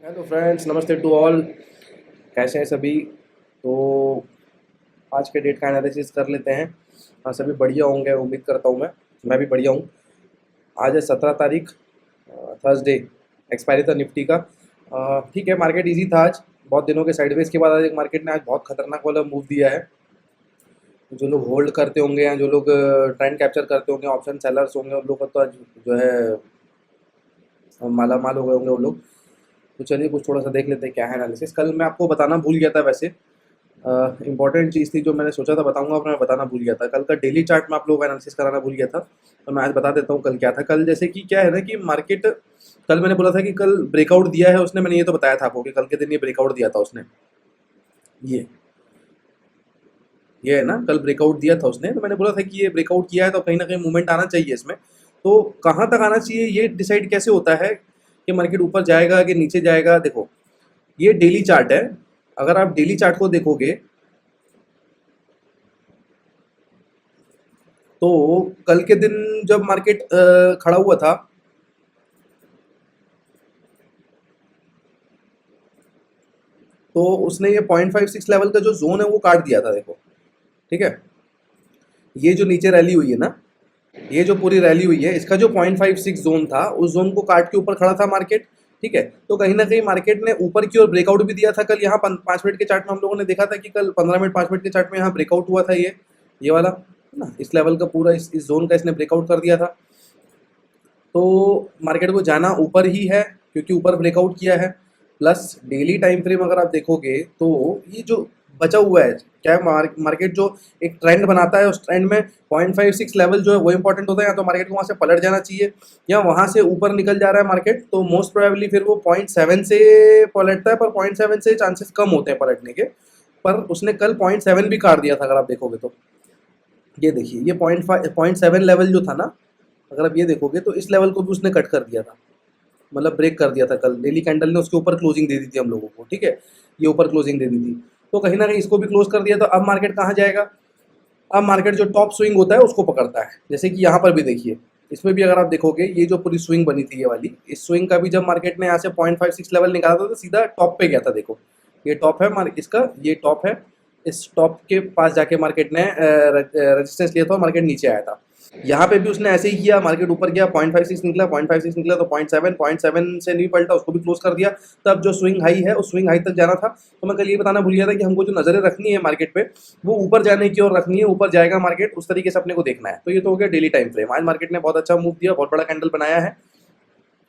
Hello friends, नमस्ते to all. कैसे हैं सभी? तो आज के डेट का एनालिसिस कर लेते हैं। हाँ, सभी बढ़िया होंगे, उम्मीद करता हूँ। मैं भी बढ़िया हूँ। आज है 17 तारीख, थर्सडे। एक्सपायरी था निफ्टी का। ठीक है, मार्केट इजी था आज। बहुत दिनों के साइडवेज के बाद आज एक मार्केट ने आज बहुत खतरनाक वाला मूव दिया है। जो लोग होल्ड करते होंगे या जो लोग ट्रेंड कैप्चर करते होंगे, ऑप्शन सेलर्स होंगे, उन लोगों का तो आज जो है माला माल हो गए होंगे वो लोग। तो चलिए कुछ थोड़ा सा देख लेते हैं क्या है एनालिसिस। कल मैं आपको बताना भूल गया था, वैसे इंपॉर्टेंट चीज़ थी जो मैंने सोचा था बताऊंगा, पर मैं बताना भूल गया था। कल का डेली चार्ट में आप लोगों को एनालिसिस कराना भूल गया था, तो मैं आज बता देता हूँ कल क्या था। कल जैसे कि क्या है ना कि मार्केट, कल मैंने बोला था कि कल ब्रेकआउट दिया है उसने। मैंने ये तो बताया था आपको कि कल के दिन ये ब्रेकआउट दिया था उसने। ये ये है ना, कल ब्रेकआउट दिया था उसने, तो मैंने बोला था कि ये ब्रेकआउट किया है तो कहीं ना कहीं मूवमेंट आना चाहिए इसमें। तो कहाँ तक आना चाहिए ये डिसाइड कैसे होता है कि मार्केट ऊपर जाएगा कि नीचे जाएगा? देखो, ये डेली चार्ट है। अगर आप डेली चार्ट को देखोगे तो कल के दिन जब मार्केट खड़ा हुआ था, तो उसने ये 0.56 लेवल का जो जोन है वो काट दिया था, देखो। ठीक है, ये जो नीचे रैली हुई है ना, ये जो पूरी रैली हुई है, इसका जो 0.56 जोन था, उस जोन को काट के ऊपर खड़ा था मार्केट। ठीक है, तो कहीं ना कहीं मार्केट ने ऊपर की ओर ब्रेकआउट भी दिया था कल। यहाँ 5 मिनट के चार्ट में हम लोगों ने देखा था कि कल 15 मिनट 5 मिनट के चार्ट में यहाँ ब्रेकआउट हुआ था, ये वाला है ना, इस लेवल का पूरा, इस जोन का इसने ब्रेकआउट कर दिया था। तो मार्केट को जाना ऊपर ही है क्योंकि ऊपर ब्रेकआउट किया है। प्लस डेली टाइम फ्रेम अगर आप देखोगे तो ये जो बचा हुआ है, क्या है, मार्केट जो एक ट्रेंड बनाता है, उस ट्रेंड में 0.56 लेवल जो है वो इंपॉर्टेंट होता है। या तो मार्केट को वहाँ से पलट जाना चाहिए या वहाँ से ऊपर निकल जा रहा है मार्केट, तो मोस्ट प्रोबेबली फिर वो 0.7 से पलटता है। पर 0.7 से चांसेस कम होते हैं पलटने के। पर उसने कल 0.7 भी काट दिया था अगर आप देखोगे तो। ये देखिए, ये 0.7 लेवल जो था ना, अगर आप ये देखोगे तो इस लेवल को भी उसने कट कर दिया था, मतलब ब्रेक कर दिया था। कल डेली कैंडल ने उसके ऊपर क्लोजिंग दे दी थी हम लोगों को। ठीक है, ये ऊपर क्लोजिंग दे दी थी, तो कहीं ना कहीं इसको भी क्लोज कर दिया। तो अब मार्केट कहाँ जाएगा? अब मार्केट जो टॉप स्विंग होता है उसको पकड़ता है। जैसे कि यहाँ पर भी देखिए, इसमें भी अगर आप देखोगे, ये जो पूरी स्विंग बनी थी ये वाली, इस स्विंग का भी जब मार्केट ने यहाँ से 0.56 लेवल निकाला था तो सीधा टॉप पे गया था। देखो, ये टॉप है इसका, ये टॉप है। इस टॉप के पास जाके मार्केट ने रेजिस्टेंस लिया था और मार्केट नीचे आया था। यहाँ पे भी उसने ऐसे ही किया, मार्केट ऊपर गया, 0.56 निकला, 0.56 निकला तो 0.7 से नहीं पलटा, उसको भी क्लोज कर दिया। तब जो स्विंग हाई है उस स्विंग हाई तक जाना था। तो मैं कल ये बताना भूल गया था कि हमको जो नज़रें रखनी है मार्केट पे, वो ऊपर जाने की ओर रखनी है। ऊपर जाएगा मार्केट उस तरीके से अपने को देखना है। तो ये तो हो गया डेली टाइम फ्रेम। आज मार्केट ने बहुत अच्छा मूव दिया, बहुत बड़ा कैंडल बनाया है।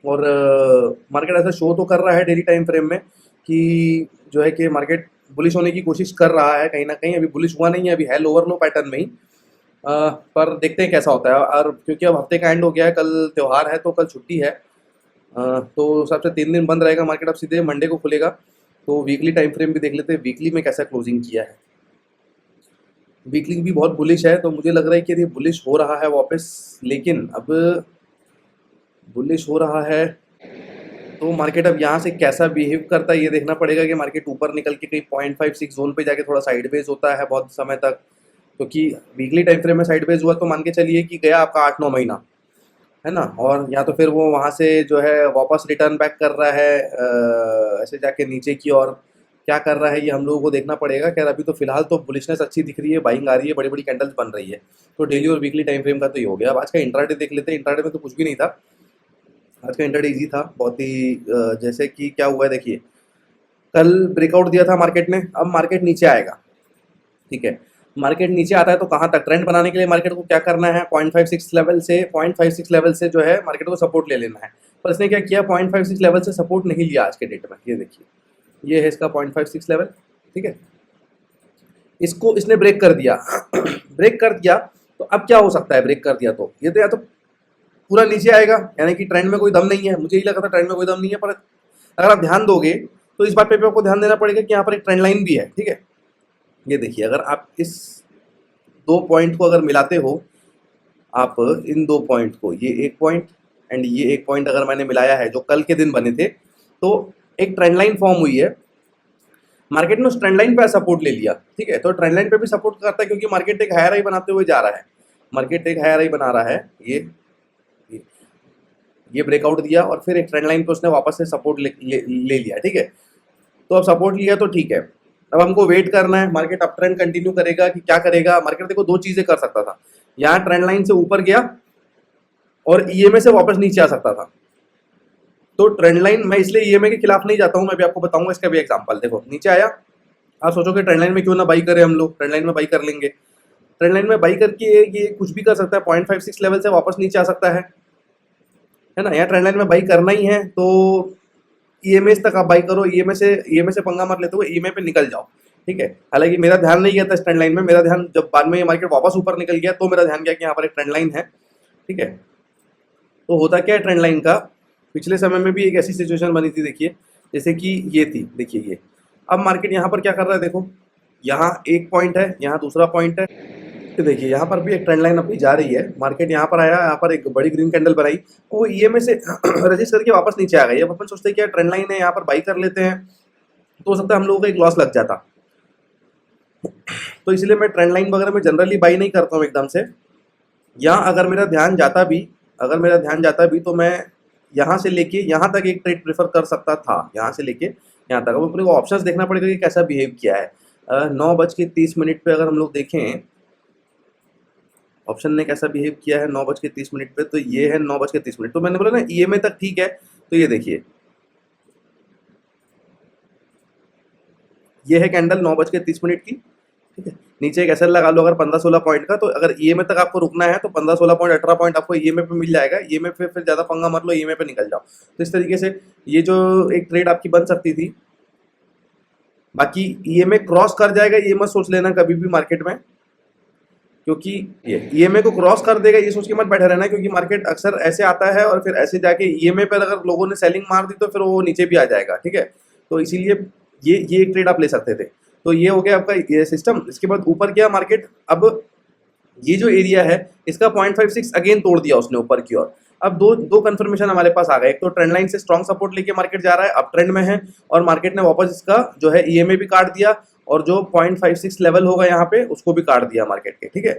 और मार्केट ऐसा शो तो कर रहा है डेली टाइम फ्रेम में कि जो है कि मार्केट बुलिश होने की कोशिश कर रहा है कहीं ना कहीं। अभी बुलिश हुआ नहीं है, अभी है लोअर लो पैटर्न में ही। पर देखते हैं कैसा होता है। और क्योंकि अब हफ्ते का एंड हो गया है, कल त्यौहार है तो कल छुट्टी है। तो सबसे 3 दिन बंद रहेगा मार्केट। अब सीधे मंडे को खुलेगा। तो वीकली टाइम फ्रेम भी देख लेते हैं, वीकली में कैसा क्लोजिंग किया है। वीकली भी बहुत बुलिश है, तो मुझे लग रहा है कि ये बुलिश हो रहा है वापस। लेकिन अब बुलिश हो रहा है तो मार्केट अब यहाँ से कैसा बिहेव करता है ये देखना पड़ेगा कि मार्केट ऊपर निकल के कहीं 0.56 जोन पे जाके थोड़ा साइडवेज होता है बहुत समय तक। क्योंकि वीकली टाइम फ्रेम में साइडवेज हुआ तो मान के चलिए कि गया आपका 8-9 महीना, है ना। और या तो फिर वो वहाँ से जो है वापस रिटर्न बैक कर रहा है ऐसे जाके नीचे की। और क्या कर रहा है ये हम लोगों को देखना पड़ेगा। खैर अभी तो फिलहाल तो बुलिशनेस अच्छी दिख रही है, बाइंग आ रही है, बड़ी बड़ी कैंडल्स बन रही है। तो डेली और वीकली टाइम फ्रेम का तो ये हो गया। अब आज का इंट्राडे देख लेते हैं। इंट्राडे में तो कुछ भी नहीं था। आज का इंट्राडे इजी था बहुत ही। जैसे कि क्या हुआ है देखिए, कल ब्रेकआउट दिया था मार्केट ने, अब मार्केट नीचे आएगा। ठीक है, मार्केट नीचे आता है तो कहाँ तक ट्रेंड बनाने के लिए मार्केट को क्या करना है? 0.56 लेवल से जो है मार्केट को सपोर्ट ले लेना है। पर इसने क्या किया, 0.56 लेवल से सपोर्ट नहीं लिया आज के डेट में। ये देखिए, ये है इसका 0.56 लेवल। ठीक है, इसको इसने ब्रेक कर दिया। ब्रेक कर दिया तो अब क्या हो सकता है? ब्रेक कर दिया तो ये तो या तो पूरा नीचे आएगा, यानी कि ट्रेंड में कोई दम नहीं है। मुझे ही लगा था ट्रेंड में कोई दम नहीं है, पर अगर आप ध्यान दोगे तो इस बात पे भी आपको ध्यान देना पड़ेगा कि यहाँ पर एक ट्रेंड लाइन भी है। ठीक है, ये देखिए, अगर आप इस दो पॉइंट को अगर मिलाते हो, आप इन दो पॉइंट को, ये एक पॉइंट एंड ये एक पॉइंट अगर मैंने मिलाया है जो कल के दिन बने थे, तो एक ट्रेंड लाइन फॉर्म हुई है। मार्केट ने उस ट्रेंड लाइन पे सपोर्ट ले लिया। ठीक है, तो ट्रेंड लाइन पे भी सपोर्ट करता है क्योंकि मार्केट एक हायर हाई बनाते हुए जा रहा है। मार्केट एक हायर हाई बना रहा है। ये ये ब्रेकआउट दिया और फिर एक ट्रेंड लाइन पे उसने वापस से सपोर्ट ले लिया, ठीक है। तो अब सपोर्ट लिया तो ठीक है, अब हमको वेट करना है मार्केट अप ट्रेंड कंटिन्यू करेगा कि क्या करेगा। मार्केट देखो दो चीजें कर सकता था, यहाँ ट्रेंड लाइन से ऊपर गया और ईएमए से वापस नीचे आ सकता था। तो ट्रेंड लाइन, मैं इसलिए ईएमए के खिलाफ नहीं जाता हूँ, मैं भी आपको बताऊंगा इसका भी एग्जांपल। देखो नीचे आया, आप सोचोगे ट्रेंड लाइन में क्यों ना बाई करें हम लोग, ट्रेंड लाइन में बाई कर लेंगे। ट्रेंड लाइन में बाई करके ये कुछ भी कर सकता है, 0.56 लेवल से वापस नीचे आ सकता है ना। यहाँ ट्रेंड लाइन में बाई करना ही है तो ईएमए तक आप बाई करो, ईएमए से पंगा मत लेते हुए ईएमए पे निकल जाओ, ठीक है। हालांकि मेरा ध्यान नहीं गया था इस ट्रेंड लाइन में, मेरा ध्यान जब बाद में ये मार्केट वापस ऊपर निकल गया तो मेरा ध्यान गया कि यहाँ पर एक ट्रेंड लाइन है, ठीक है। तो होता क्या है ट्रेंड लाइन का, पिछले समय में भी एक ऐसी सिचुएशन बनी थी, देखिए जैसे कि ये थी, देखिए ये। अब मार्केट यहाँ पर क्या कर रहा है, देखो यहाँ एक पॉइंट है, यहाँ दूसरा पॉइंट है, तो देखिए यहाँ पर भी एक ट्रेंड लाइन अपनी जा रही है। मार्केट यहाँ पर आया, यहाँ पर एक बड़ी ग्रीन कैंडल बनाई, वो ईएमए से रजिस्ट करके वापस नीचे आ गई। अब अपन सोचते हैं कि ट्रेंड लाइन है, यहाँ पर बाई कर लेते हैं, तो हो सकता है हम लोगों का एक लॉस लग जाता। तो इसलिए मैं ट्रेंड लाइन वगैरह में जनरली बाई नहीं करता हूँ एकदम से। या अगर मेरा ध्यान जाता भी तो मैं यहाँ से लेके यहाँ तक एक ट्रेड प्रेफर कर सकता था, यहाँ से लेके यहाँ तक। अब अपने को ऑप्शंस देखना पड़ेगा कि कैसा बिहेव किया है। 9:30 पे अगर हम लोग देखें ऑप्शन ने कैसा बिहेव किया है 9:30 पे, तो ये है 9:30। तो मैंने बोला ना ईएमए तक ठीक है, तो ये देखिए ये है कैंडल 9:30 की, ठीक है। नीचे एक एसएल लगा लो अगर 15-16 पॉइंट का, तो अगर ईएमए तक आपको रुकना है तो 15-16 पॉइंट 18 पॉइंट आपको ईएमए पे मिल जाएगा। ईएमए पे फिर ज़्यादा पंगा मत लो, ईएमए पे निकल जाओ। तो इस तरीके से ये जो एक ट्रेड आपकी बन सकती थी। बाकी ईएमए क्रॉस कर जाएगा ये मत सोच लेना कभी भी मार्केट में, क्योंकि ये ईएमए को क्रॉस कर देगा ये सोच के मत बैठे रहना, क्योंकि मार्केट अक्सर ऐसे आता है और फिर ऐसे जाके ईएमए पर अगर लोगों ने सेलिंग मार दी तो फिर वो नीचे भी आ जाएगा, ठीक है। तो इसीलिए ये एक ट्रेड आप ले सकते थे। तो ये हो गया आपका ये सिस्टम। इसके बाद ऊपर गया मार्केट, अब ये जो एरिया है इसका 0.56 अगेन तोड़ दिया उसने ऊपर की ओर। अब दो कंफर्मेशन हमारे पास आ गए, एक तो ट्रेंड लाइन से स्ट्रॉन्ग सपोर्ट लेके मार्केट जा रहा है, अप ट्रेंड में है, और मार्केट ने वापस इसका जो है ईएमए भी काट दिया और जो 0.56 लेवल होगा यहाँ पे उसको भी काट दिया मार्केट के, ठीक है।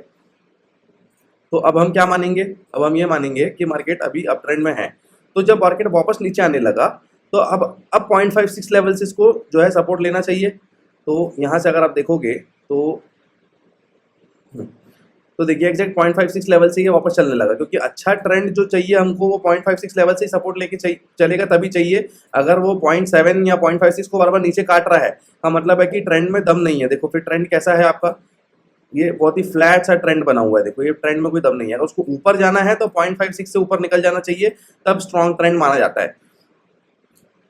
तो अब हम क्या मानेंगे, अब हम ये मानेंगे कि मार्केट अभी अप ट्रेंड में है। तो जब मार्केट वापस नीचे आने लगा तो अब 0.56 लेवल से इसको जो है सपोर्ट लेना चाहिए। तो यहाँ से अगर आप देखोगे तो देखिए एग्जैक्ट 0.56 लेवल से ये वापस चलने लगा, क्योंकि अच्छा ट्रेंड जो चाहिए हमको वो 0.56 लेवल से ही सपोर्ट लेके चलेगा तभी चाहिए। अगर वो 0.7 या 0.56 को बार बार नीचे काट रहा है का मतलब है कि ट्रेंड में दम नहीं है। देखो फिर ट्रेंड कैसा है आपका, ये बहुत ही फ्लैट सा ट्रेंड बना हुआ है। देखो ये ट्रेंड में कोई दम नहीं है। अगर उसको ऊपर जाना है तो 0.56 से ऊपर निकल जाना चाहिए, तब स्ट्रॉन्ग ट्रेंड माना जाता है।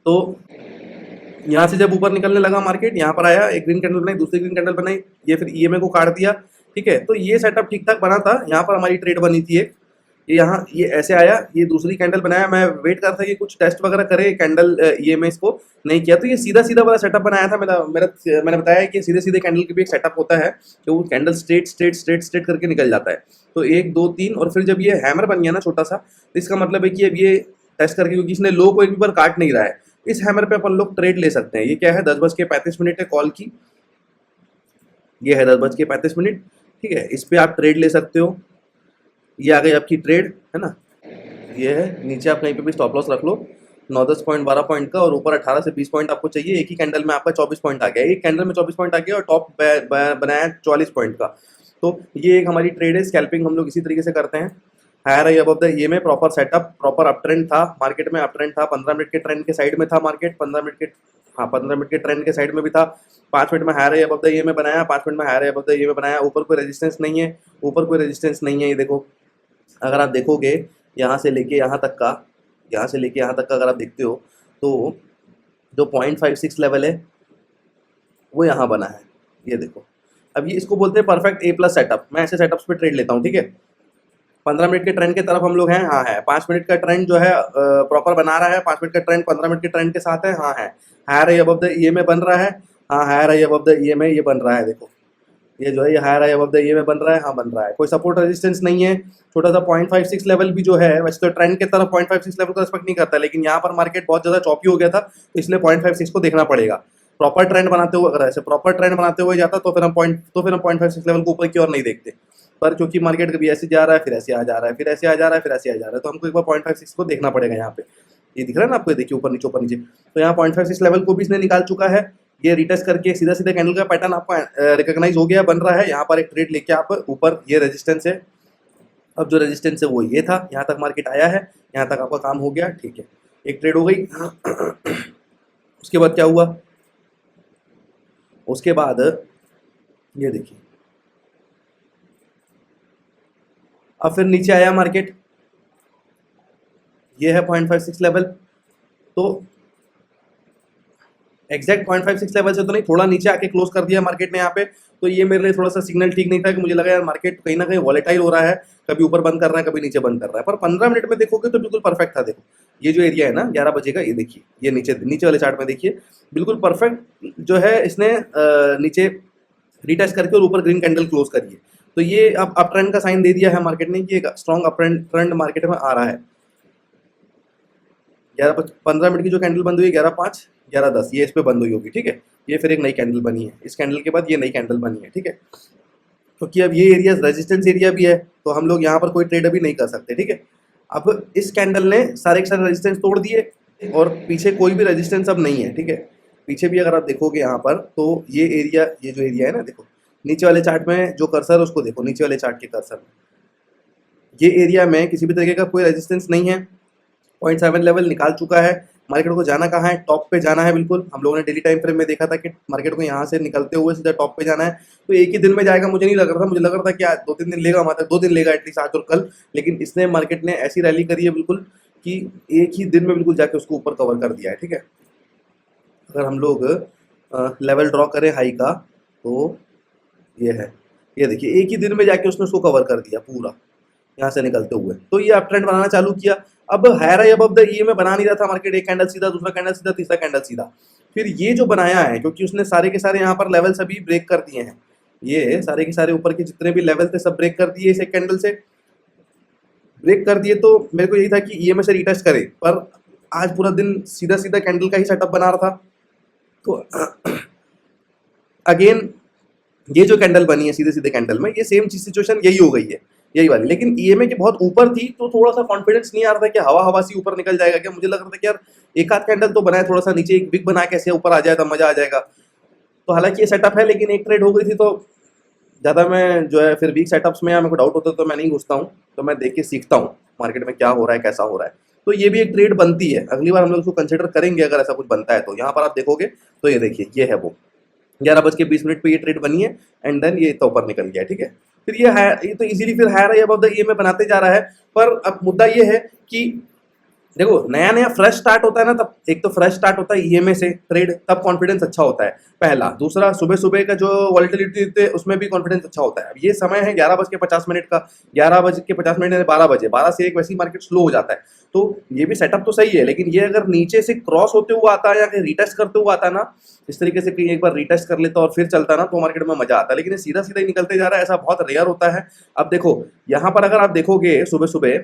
तो यहाँ से जब ऊपर निकलने लगा मार्केट, यहाँ पर आया, एक ग्रीन कैंडल बनाई, दूसरी ग्रीन कैंडल बनाई, ये फिर ईएमए को काट दिया, ठीक है। तो ये सेटअप ठीक ठाक बना था। यहाँ पर हमारी ट्रेड बनी थी एक, यहाँ ये ऐसे आया, ये दूसरी कैंडल बनाया, मैं वेट कर था कि कुछ टेस्ट वगैरह करे कैंडल, ईएमए इसको नहीं किया। तो ये सीधा सीधा वाला सेटअप बनाया था मैंने बताया कि सीधे सीधे कैंडल के भी एक सेटअप होता है कि वो कैंडल स्ट्रेट करके निकल जाता है। तो 1 2 3 और फिर जब ये हैमर बन गया ना छोटा सा, तो इसका मतलब है कि अब ये टेस्ट करके, क्योंकि इसने लो को एक भी बार काट नहीं रहा है, इस हैमर पे अपन लोग ट्रेड ले सकते हैं। ये क्या है 10:35 है कॉल की, ये है 10:35, ठीक है। इस पे आप ट्रेड ले सकते हो। ये आ गई आपकी ट्रेड, है ना। ये है, नीचे आप कहीं पे भी स्टॉप लॉस रख लो 9-10 पॉइंट 12 पॉइंट का, और ऊपर 18 से 20 पॉइंट आपको चाहिए। एक ही कैंडल में आपका 24 पॉइंट आ गया, एक कैंडल में 24 पॉइंट आ गया और टॉप बनाया 44 पॉइंट का। तो ये एक हमारी ट्रेड है। स्कैल्पिंग हम लोग इसी तरीके से करते हैं। Higher high above the EMA, proper setup, proper up trend था मार्केट में, अप ट्रेंड था, 15 मिनट के ट्रेंड के साइड में था मार्केट, 15 मिनट के ट्रेंड के साइड में भी था। 5 मिनट में higher high above the EMA बनाया, 5 मिनट में higher high above the EMA बनाया। ऊपर कोई रेजिस्टेंस नहीं है, ऊपर कोई रेजिस्टेंस नहीं है। ये देखो अगर आप देखोगे यहाँ से लेके यहाँ तक का, यहाँ से लेके यहाँ तक का अगर आप देखते हो तो जो 0.56 लेवल है वो यहाँ बना है। ये देखो, अब ये इसको बोलते हैं परफेक्ट A+ सेटअप। मैं ऐसे सेटअप्स पे ट्रेड लेता हूँ, ठीक है। 15 मिनट के ट्रेंड के तरफ हम लोग हैं, हाँ है। 5 मिनट का ट्रेंड जो है प्रॉपर बना रहा है, 5 मिनट का ट्रेंड 15 मिनट के ट्रेंड के साथ है, हाँ है। Higher high above the EMA बन रहा है, हाँ higher high above the EMA ये बन रहा है। देखो ये जो है ये higher high above the EMA बन रहा है, हाँ बन रहा है। कोई सपोर्ट रेजिस्टेंस नहीं है। छोटा सा 0.56 लेवल भी जो है, वैसे तो ट्रेंड के तरफ 0.56 लेवल को रिस्पेक्ट नहीं करता, लेकिन यहाँ पर मार्केट बहुत ज़्यादा चॉपी हो गया था, इसलिए 0.56 को देखना पड़ेगा। प्रॉपर ट्रेंड बनाते हुए, अगर ऐसे प्रॉपर ट्रेंड बनाते हुए जाता तो फिर हम 0.56 लेवल को ऊपर की ओर नहीं देखते। पर क्योंकि मार्केट कभी ऐसे जा रहा है, फिर ऐसे आ जा रहा है, फिर ऐसे आ जा रहा है, फिर ऐसे आ जा रहा है, तो हमको एक बार 0.56 को देखना पड़ेगा। यहाँ पे ये दिख रहा है ना आपको, ये देखिए ऊपर नीचे ऊपर नीचे, तो यहाँ 0.56 लेवल को भी इसने निकाल चुका है। ये रिटेस्ट करके सीधा सीधा कैंडल का पैटर्न आपको रिकॉग्नाइज हो गया, बन रहा है। यहाँ पर एक ट्रेड लेके आप ऊपर, ये रेजिस्टेंस है, अब जो रेजिस्टेंस है वो ये था, यहाँ तक मार्केट आया है, यहाँ तक आपका काम हो गया, ठीक है, एक ट्रेड हो गई। उसके बाद क्या हुआ, उसके बाद ये देखिए अब फिर नीचे आया मार्केट, ये है 0.56 लेवल, तो एग्जैक्ट 0.56 लेवल से तो नहीं, थोड़ा नीचे आके क्लोज कर दिया मार्केट ने यहाँ पे, तो ये मेरे लिए थोड़ा सा सिग्नल ठीक नहीं था कि मुझे लगा यार मार्केट कहीं ना कहीं वॉलेटाइल हो रहा है, कभी ऊपर बंद कर रहा है, कभी नीचे बंद कर रहा है। पर 15 मिनट में देखोगे तो बिल्कुल परफेक्ट था। देखो ये जो एरिया है ना 11 बजे का, ये देखिए, ये नीचे नीचे वाले चार्ट में देखिए, बिल्कुल परफेक्ट जो है इसने नीचे रिटेस्ट करके और ऊपर ग्रीन कैंडल क्लोज करिए, तो ये अब अप ट्रेंड का साइन दे दिया है मार्केट ने कि एक स्ट्रॉन्ग अप ट्रेंड मार्केट में आ रहा है। 15 मिनट की जो कैंडल बंद हुई 11:05 11:10, ये इस पे बंद हुई होगी, ठीक है। ये फिर एक नई कैंडल बनी है, इस कैंडल के बाद ये नई कैंडल बनी है, ठीक है। क्योंकि अब ये एरिया रेजिस्टेंस एरिया भी है, तो हम लोग यहाँ पर कोई ट्रेड अभी नहीं कर सकते, ठीक है। अब इस कैंडल ने सारे के सारे रेजिस्टेंस तोड़ दिए और पीछे कोई भी रेजिस्टेंस अब नहीं है, ठीक है। पीछे भी अगर आप देखोगे यहाँ पर, तो ये एरिया, ये जो एरिया है ना, देखो नीचे वाले चार्ट में जो कर्सर है उसको देखो, नीचे वाले चार्ट के कर्सर में ये एरिया में किसी भी तरीके का कोई रेजिस्टेंस नहीं है। 0.7 लेवल निकाल चुका है। मार्केट को जाना कहाँ है, टॉप पे जाना है बिल्कुल। हम लोगों ने डेली टाइम फ्रेम में देखा था कि मार्केट को यहाँ से निकलते हुए सीधा टॉप पे जाना है, तो एक ही दिन में जाएगा मुझे नहीं लग रहा था। मुझे लग रहा था कि आज 2-3 दिन लेगा, मतलब 2 दिन लेगा एटलीस्ट, आज और कल, लेकिन इसने मार्केट ने ऐसी रैली करी है बिल्कुल कि एक ही दिन में बिल्कुल जाके उसको ऊपर कवर कर दिया है, ठीक है। अगर हम लोग लेवल ड्रॉ करें हाई का, तो ये है, ये देखिए एक ही दिन में जाके उसने उसको कवर कर दिया पूरा यहाँ से निकलते हुए। तो ये अप ट्रेंड बनाना चालू किया। अब higher high above the EMA बना नहीं रहा था मार्केट, एक कैंडल सीधा, दूसरा कैंडल सीधा, तीसरा कैंडल सीधा। फिर ये जो बनाया है, क्योंकि उसने सारे के सारे यहाँ पर लेवल सभी ब्रेक कर दिए हैं, ये सारे के सारे ऊपर के जितने भी लेवल थे सब ब्रेक कर दिए, इस एक कैंडल से ब्रेक कर दिए। तो मेरे को यही था कि ईएमए से रिटेस्ट करे, पर आज पूरा दिन सीधा सीधा कैंडल का ही सेटअप बना रहा था। तो अगेन ये जो कैंडल बनी है सीधे सीधे कैंडल में, ये सेम चीज सिचुएशन यही हो गई है, यही वाली। लेकिन ईएमए की बहुत ऊपर थी, तो थोड़ा सा कॉन्फिडेंस नहीं आ रहा था कि हवा हवा सी ऊपर निकल जाएगा क्या। मुझे लग रहा था कि यार एक आध कैंडल तो बनाए, थोड़ा सा नीचे एक बिग बना के ऐसे ऊपर आ जाए तो मजा आ जाएगा। तो हालांकि ये सेटअप है, लेकिन एक ट्रेड हो गई थी, तो ज़्यादा मैं जो है फिर वीक सेटअप्स में या मेरे को डाउट होता है तो मैं नहीं घुसता हूँ, तो मैं देख के सीखता हूँ मार्केट में क्या हो रहा है, कैसा हो रहा है। तो ये भी एक ट्रेड बनती है, अगली बार हम लोग उसको कंसिडर करेंगे अगर ऐसा कुछ बनता है तो। यहाँ पर आप देखोगे तो ये देखिए, ये है वो 11:20 पे ये ट्रेड बनी है, एंड देन ये तो ऊपर निकल गया, ठीक है। फिर ये तो इजीली फिर हायर अबव द ईएमए बनाते जा रहा है। पर अब मुद्दा ये है कि देखो नया नया फ्रेश स्टार्ट होता है ना, तब एक तो फ्रेश स्टार्ट होता है ईएमए से ट्रेड, तब कॉन्फिडेंस अच्छा होता है पहला। दूसरा, सुबह सुबह का जो वॉलेटिलिटी थे उसमें भी कॉन्फिडेंस अच्छा होता है। अब ये समय है 11:50 का, 11:50 12 बजे, 12 से 1 वैसे ही मार्केट स्लो हो जाता है। तो ये भी सेटअप तो सही है, लेकिन ये अगर नीचे से क्रॉस होते हुए आता है या कहीं रिटेस्ट करते हुए आता है ना, इस तरीके से कहीं एक बार रिटेस्ट कर लेता और फिर चलता ना, तो मार्केट में मजा आता है। लेकिन ये सीधा सीधा ही निकलते जा रहा है, ऐसा बहुत रेयर होता है। अब देखो यहाँ पर अगर आप देखोगे सुबह सुबह,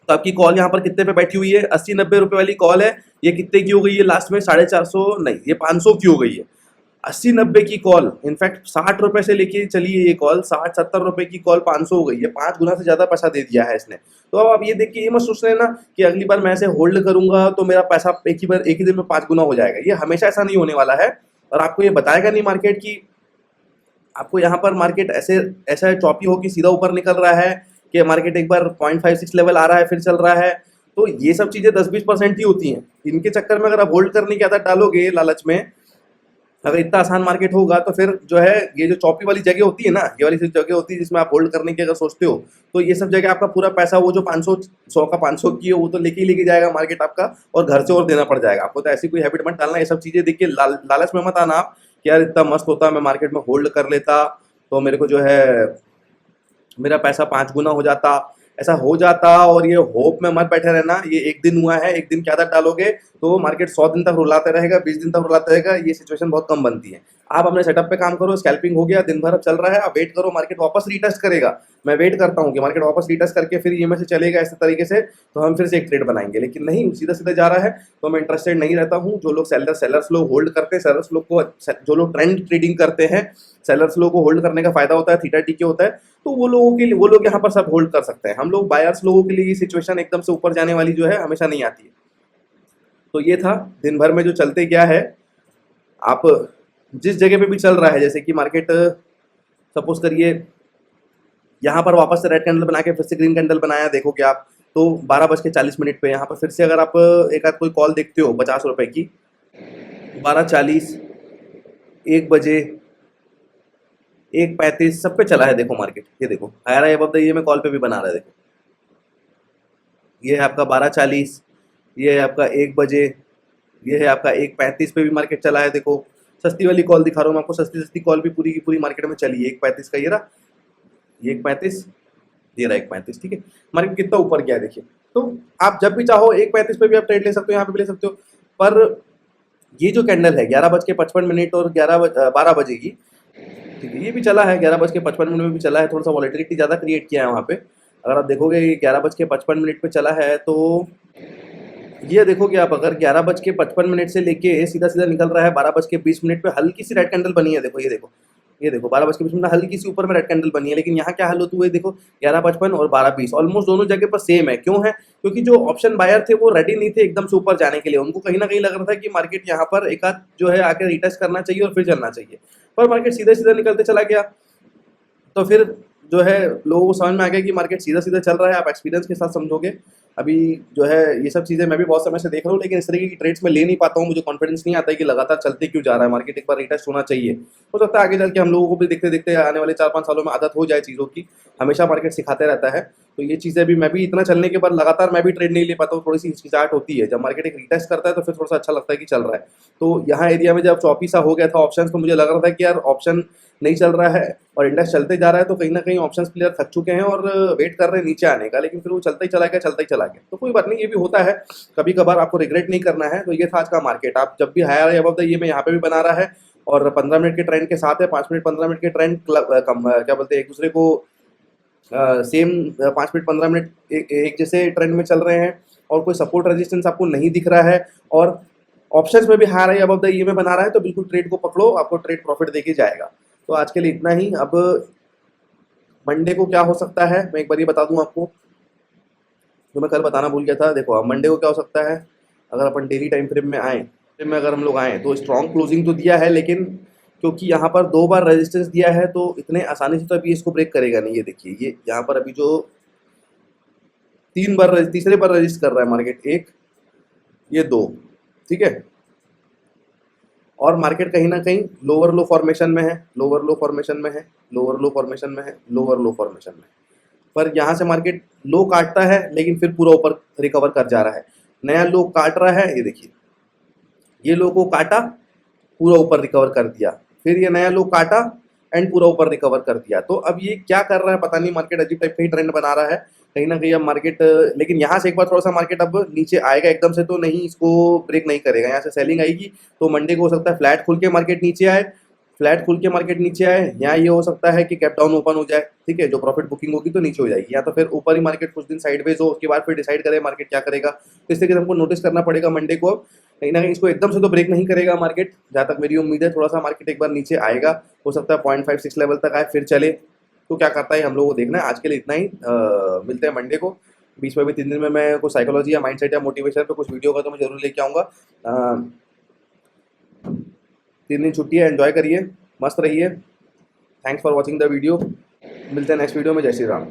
तो आपकी कॉल यहाँ पर कितने पे बैठी हुई है, 80-90 रुपए वाली कॉल है। ये कितने की हो गई है लास्ट में, 450 नहीं, ये 500 की हो गई है। 80-90 की कॉल, इनफैक्ट 60 रुपए से लेके चलिए ये कॉल 60-70 रुपए की कॉल 500 हो गई है। 5 गुना से ज्यादा पैसा दे दिया है इसने। तो अब आप ये देख के ये मत सोच रहे ना कि अगली बार मैं ऐसे होल्ड करूंगा तो मेरा पैसा एक ही दिन में 5 गुना हो जाएगा। ये हमेशा ऐसा नहीं होने वाला है, और आपको ये बताएगा नहीं मार्केट की आपको यहाँ पर मार्केट ऐसे ऐसा चौपी हो कि सीधा ऊपर निकल रहा है, कि मार्केट एक बार 0.56 लेवल आ रहा है फिर चल रहा है। तो ये सब चीजें 10-20% ही होती हैं। इनके चक्कर में अगर आप होल्ड करने की आदत डालोगे लालच में, अगर इतना आसान मार्केट होगा तो फिर जो है ये जो चौपी वाली जगह होती है ना, ये वाली जगह होती है जिसमें आप होल्ड करने की अगर सोचते हो, तो ये सब जगह आपका पूरा पैसा वो जो 500 100 का 500 की है वो तो लेके जाएगा मार्केट आपका, और घर से और देना पड़ जाएगा आपको। तो ऐसी कोई हैबिट मत डालना। ये सब चीजें देख के लालच में मत आना आप कि यार इतना मस्त होता, मैं मार्केट में होल्ड कर लेता तो मेरे को जो है मेरा पैसा 5 गुना हो जाता, ऐसा हो जाता। और ये होप में मत बैठे रहना, ये एक दिन हुआ है, एक दिन की आदत डालोगे तो मार्केट 100 दिन तक रुलाते रहेगा, 20 दिन तक रुलाते रहेगा। ये सिचुएशन बहुत कम बनती है। आप अपने सेटअप पे काम करो, स्कैल्पिंग हो गया, दिन भर अब चल रहा है, आप वेट करो, मार्केट वापस रीटेस्ट करेगा। मैं वेट करता हूँ कि मार्केट वापस रीटेस्ट करके फिर ईएमए से चलेगा इस तरीके से, तो हम फिर से एक ट्रेड बनाएंगे। लेकिन नहीं, सीधा सीधा जा रहा है तो मैं इंटरेस्टेड नहीं रहता हूँ। जो लोग सेलर्स लोग होल्ड करते हैं, सेलर्स लोग को, जो लोग ट्रेंड ट्रेडिंग करते हैं, सेलर्स लोगों को होल्ड करने का फायदा होता है, थीटा टी के होता है, तो वो लोगों के लिए, वो लोग यहाँ पर सब होल्ड कर सकते हैं। हम लोग बायर्स लोगों के लिए ये सिचुएशन एकदम से ऊपर जाने वाली जो है हमेशा नहीं आती है। तो ये था दिन भर में जो चलते क्या है। आप जिस जगह पे भी चल रहा है, जैसे कि मार्केट सपोज करिए यहाँ पर वापस से रेड कैंडल बना के फिर से ग्रीन कैंडल बनाया, देखोगे आप तो 12:40 पे यहाँ पर फिर से अगर आप एक आध कोई कॉल देखते हो 50 रुपए की, 12:40, 1 बजे, 1:35 सब पे चला है। देखो मार्केट, ये देखो हायर हाई अबव द ये में कॉल पे भी बना रहा है। देखो ये है आपका 12:40, ये है आपका 1 बजे, ये है आपका 1:35 पे भी मार्केट चला है। देखो सस्ती वाली कॉल दिखा रहा हूँ मैं आपको, सस्ती सस्ती कॉल भी पूरी की पूरी मार्केट में चली है। 1:35 का ये रहा, ये 1:35, ये रहा 1:35, ठीक है। मार्केट कितना ऊपर गया है देखिए। तो आप जब भी चाहो 1:35 पे भी आप ट्रेड ले सकते हो, यहाँ पे भी ले सकते हो। पर ये जो कैंडल है 11:55 और 12 बजे की, ठीक है, ये भी चला है 11:55 में भी चला है, थोड़ा सा वॉलेटिलिटी ज़्यादा क्रिएट किया है वहाँ पे। अगर आप देखोगे 11:55 पे चला है, तो ये देखोगे आप, अगर 11:55 से लेके सीधा सीधा निकल रहा है 12:20 पे, हल्की सी रेड कैंडल बनी है। देखो ये देखो, ये देखो 12:20 हल्की सी ऊपर में रेड कैंडल बनी है। लेकिन यहाँ क्या हाल होती हुई देखो, 11:55 और 12:20 ऑलमोस्ट दोनों जगह पर सेम है। क्यों है? क्योंकि जो ऑप्शन बायर थे वो रेडी नहीं थे एकदम से ऊपर जाने के लिए। उनको कहीं ना कहीं लग रहा था कि मार्केट यहाँ पर एक आध जो है आके रिटेस्ट करना चाहिए और फिर चलना चाहिए, पर मार्केट सीधा सीधा निकलते चला गया। तो फिर जो है लोगों को समझ में आ गया कि मार्केट सीधा सीधा चल रहा है। आप एक्सपीरियंस के साथ समझोगे। अभी जो है ये सब चीज़ें मैं भी बहुत समय से देख रहा हूँ, लेकिन इस तरीके की ट्रेड्स में ले नहीं पाता हूँ। मुझे कॉन्फिडेंस नहीं आता है कि लगातार चलते क्यों जा रहा है मार्केट, एक बार रिटेस्ट होना चाहिए। हो सकता है आगे चल के हम लोगों को भी देखते देखते आने वाले 4-5 सालों में आदत हो जाए चीज़ों की। हमेशा मार्केट सिखाते रहता है। तो ये चीज़ें भी, मैं भी इतना चलने के बाद लगातार मैं भी ट्रेड नहीं ले पाता हूँ, थोड़ी सी हिचकिचाहट होती है। जब मार्केट एक रिटेस्ट करता है तो फिर थोड़ा सा अच्छा लगता है कि चल रहा है। तो यहाँ एरिया में जब चौपी सा हो गया था ऑप्शन, तो मुझे लग रहा था कि यार ऑप्शन नहीं चल रहा है और इंडेक्स चलते जा रहा है, तो कहीं ना कहीं ऑप्शंस प्लेयर थक चुके हैं और वेट कर रहे हैं नीचे आने का। लेकिन फिर वो चलता ही चला गया, चलता ही चला गया। तो कोई बात नहीं, ये भी होता है कभी कभार, आपको रिग्रेट नहीं करना है। तो ये था आज का मार्केट। आप जब भी हायर अबव द ये में यहाँ पे भी बना रहा है और 15 मिनट के ट्रेंड के साथ है, 5 मिनट 15 मिनट के ट्रेंड क्या बोलते हैं एक दूसरे को सेम 5 मिनट 15 मिनट एक जैसे ट्रेंड में चल रहे हैं और कोई सपोर्ट रेजिस्टेंस आपको नहीं दिख रहा है और ऑप्शंस में भी हायर हाई अबव द ये में बना रहा है, तो बिल्कुल ट्रेड को पकड़ो, आपको ट्रेड प्रॉफिट देके जाएगा। तो आज के लिए इतना ही। अब मंडे को क्या हो सकता है मैं एक बार ये बता दूं आपको, जो मैं कल बताना भूल गया था। देखो अब मंडे को क्या हो सकता है, अगर अपन डेली टाइम फ्रेम में आए, फ्रेम में अगर हम लोग आए तो स्ट्रॉन्ग क्लोजिंग तो दिया है, लेकिन क्योंकि यहाँ पर 2 बार रेजिस्टेंस दिया है तो इतने आसानी से तो अभी इसको ब्रेक करेगा नहीं। ये देखिए, ये यहाँ पर अभी जो 3 बार, तीसरे बार रजिस्ट कर रहा है मार्केट, 1, ये 2, ठीक है। और मार्केट कहीं ना कहीं लोअर लो फॉर्मेशन में है, लोअर लो फॉर्मेशन में है, लोअर लो फॉर्मेशन में है, लोअर लो फॉर्मेशन में है। पर यहाँ से मार्केट लो काटता है लेकिन फिर पूरा ऊपर रिकवर कर जा रहा है। नया लो काट रहा है, ये देखिए, ये लो को काटा, पूरा ऊपर रिकवर कर दिया, फिर ये नया लो काटा एंड पूरा ऊपर रिकवर कर दिया। तो अब ये क्या कर रहा है पता नहीं, मार्केट अजीब टाइप का ही ट्रेंड बना रहा है कहीं ना कहीं। अब मार्केट, लेकिन यहाँ से एक बार थोड़ा सा मार्केट अब नीचे आएगा एकदम से, तो नहीं, इसको ब्रेक नहीं करेगा। यहाँ से सेलिंग आएगी तो मंडे को हो सकता है फ्लैट खुल के मार्केट नीचे आए, फ्लैट खुल के मार्केट नीचे आए। यहाँ ये हो सकता है कि कैप डाउन ओपन हो जाए, ठीक है, जो प्रॉफिट बुकिंग होगी तो नीचे हो जाएगी, या तो फिर ऊपर ही मार्केट कुछ दिन साइडवेज हो, उसके बाद फिर डिसाइड करे मार्केट क्या करेगा। तो इस तरीके से हमको नोटिस करना पड़ेगा मंडे को। कहीं ना कहीं इसको एकदम से तो ब्रेक नहीं करेगा मार्केट, जहाँ तक मेरी उम्मीद है। थोड़ा सा मार्केट एक बार नीचे आएगा, हो सकता है 0.56 लेवल तक आए फिर चले, तो क्या करता है हम लोगों को देखना है। आज के लिए इतना ही, मिलते हैं मंडे को। बीच में भी 3 दिन में मैं कुछ साइकोलॉजी या माइंडसेट या मोटिवेशन पे कुछ वीडियो का तो मैं जरूर लेके आऊँगा। 3 दिन छुट्टी है, एंजॉय करिए, मस्त रहिए। Thanks for watching the video. मिलते हैं नेक्स्ट वीडियो में। जय श्री राम।